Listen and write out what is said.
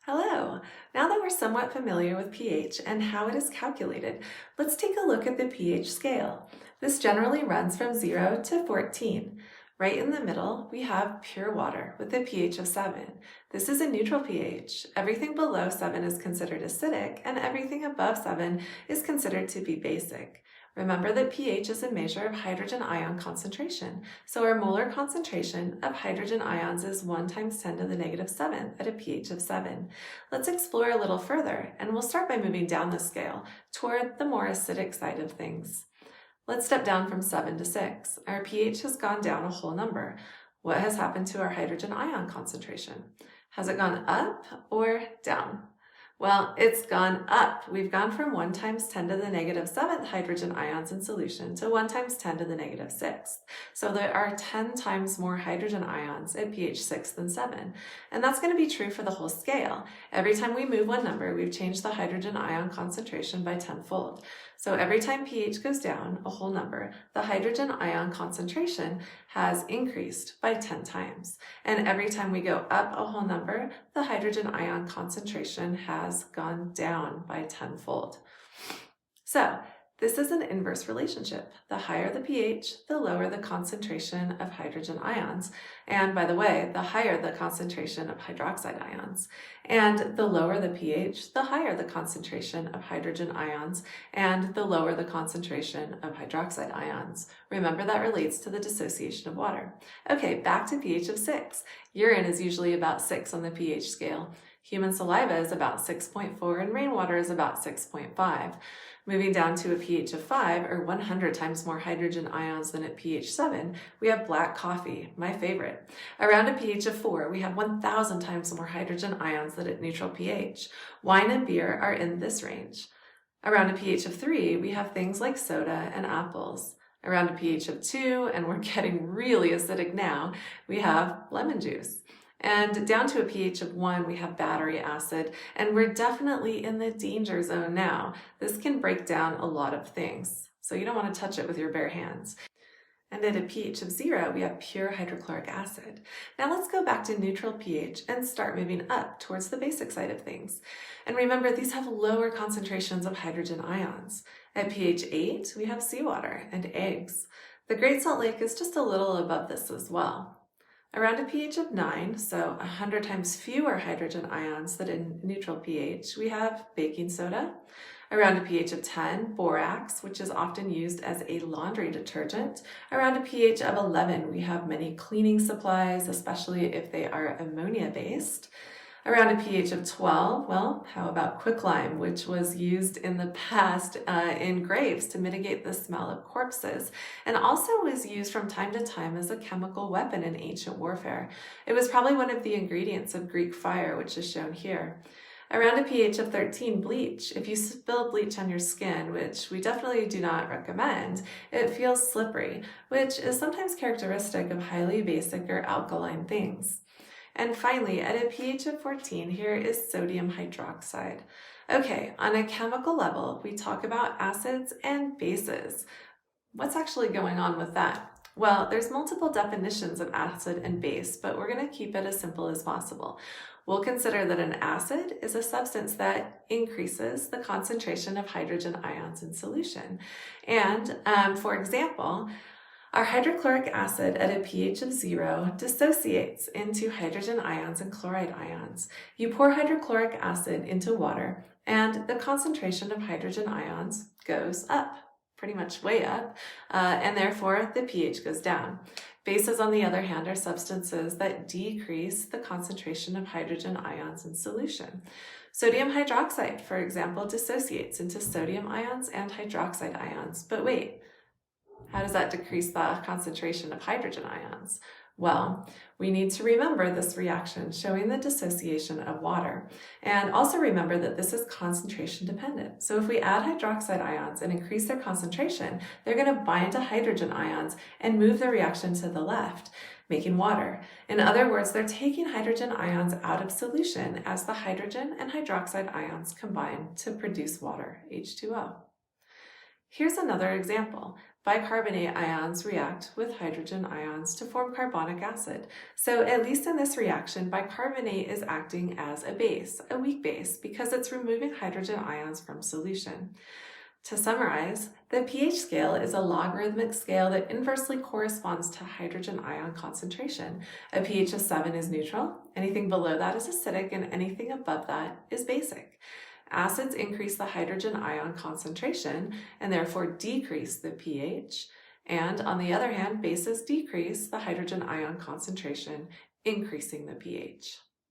Hello! Now that we're somewhat familiar with pH and how it is calculated, let's take a look at the pH scale. This generally runs from 0 to 14. Right in the middle, we have pure water with a pH of 7. This is a neutral pH. Everything below 7 is considered acidic, and everything above 7 is considered to be basic. Remember that pH is a measure of hydrogen ion concentration, so our molar concentration of hydrogen ions is 1 times 10 to the negative 7th at a pH of 7. Let's explore a little further, and we'll start by moving down the scale toward the more acidic side of things. Let's step down from 7 to 6. Our pH has gone down a whole number. What has happened to our hydrogen ion concentration? Has it gone up or down? Well, it's gone up. We've gone from 1 times 10 to the negative 7th hydrogen ions in solution to 1 times 10 to the negative 6th. So there are 10 times more hydrogen ions at pH 6 than 7. And that's going to be true for the whole scale. Every time we move one number, we've changed the hydrogen ion concentration by tenfold. So every time pH goes down a whole number, the hydrogen ion concentration has increased by 10 times. And every time we go up a whole number, the hydrogen ion concentration has gone down by tenfold. So this is an inverse relationship. The higher the pH, the lower the concentration of hydrogen ions. And by the way, the higher the concentration of hydroxide ions. And the lower the pH, the higher the concentration of hydrogen ions, and the lower the concentration of hydroxide ions. Remember, that relates to the dissociation of water. Okay, back to pH of 6. Urine is usually about 6 on the pH scale. Human saliva is about 6.4 and rainwater is about 6.5. Moving down to a pH of 5, or 100 times more hydrogen ions than at pH 7, we have black coffee, my favorite. Around a pH of 4, we have 1,000 times more hydrogen ions than at neutral pH. Wine and beer are in this range. Around a pH of 3, we have things like soda and apples. Around a pH of 2, and we're getting really acidic now, we have lemon juice. And down to a pH of 1, we have battery acid, and we're definitely in the danger zone now. This can break down a lot of things, so you don't want to touch it with your bare hands. And at a pH of 0, we have pure hydrochloric acid. Now let's go back to neutral pH and start moving up towards the basic side of things. And remember, these have lower concentrations of hydrogen ions. At pH 8, we have seawater and eggs. The Great Salt Lake is just a little above this as well. Around a pH of 9, so 100 times fewer hydrogen ions than in neutral pH, we have baking soda. Around a pH of 10, borax, which is often used as a laundry detergent. Around a pH of 11, we have many cleaning supplies, especially if they are ammonia-based. Around a pH of 12, well, how about quicklime, which was used in the past in graves to mitigate the smell of corpses, and also was used from time to time as a chemical weapon in ancient warfare. It was probably one of the ingredients of Greek fire, which is shown here. Around a pH of 13, bleach. If you spill bleach on your skin, which we definitely do not recommend, it feels slippery, which is sometimes characteristic of highly basic or alkaline things. And finally, at a pH of 14, here is sodium hydroxide. Okay, on a chemical level, we talk about acids and bases. What's actually going on with that? Well, there's multiple definitions of acid and base, but we're going to keep it as simple as possible. We'll consider that an acid is a substance that increases the concentration of hydrogen ions in solution. And for example, our hydrochloric acid at a pH of 0 dissociates into hydrogen ions and chloride ions. You pour hydrochloric acid into water, and the concentration of hydrogen ions goes up, pretty much way up, and therefore the pH goes down. Bases, on the other hand, are substances that decrease the concentration of hydrogen ions in solution. Sodium hydroxide, for example, dissociates into sodium ions and hydroxide ions. But wait, how does that decrease the concentration of hydrogen ions? Well, we need to remember this reaction showing the dissociation of water. And also remember that this is concentration dependent. So if we add hydroxide ions and increase their concentration, they're going to bind to hydrogen ions and move the reaction to the left, making water. In other words, they're taking hydrogen ions out of solution as the hydrogen and hydroxide ions combine to produce water, H2O. Here's another example. Bicarbonate ions react with hydrogen ions to form carbonic acid. So at least in this reaction, bicarbonate is acting as a base, a weak base, because it's removing hydrogen ions from solution. To summarize, the pH scale is a logarithmic scale that inversely corresponds to hydrogen ion concentration. A pH of 7 is neutral, anything below that is acidic, and anything above that is basic. Acids increase the hydrogen ion concentration and therefore decrease the pH. And on the other hand, bases decrease the hydrogen ion concentration, increasing the pH.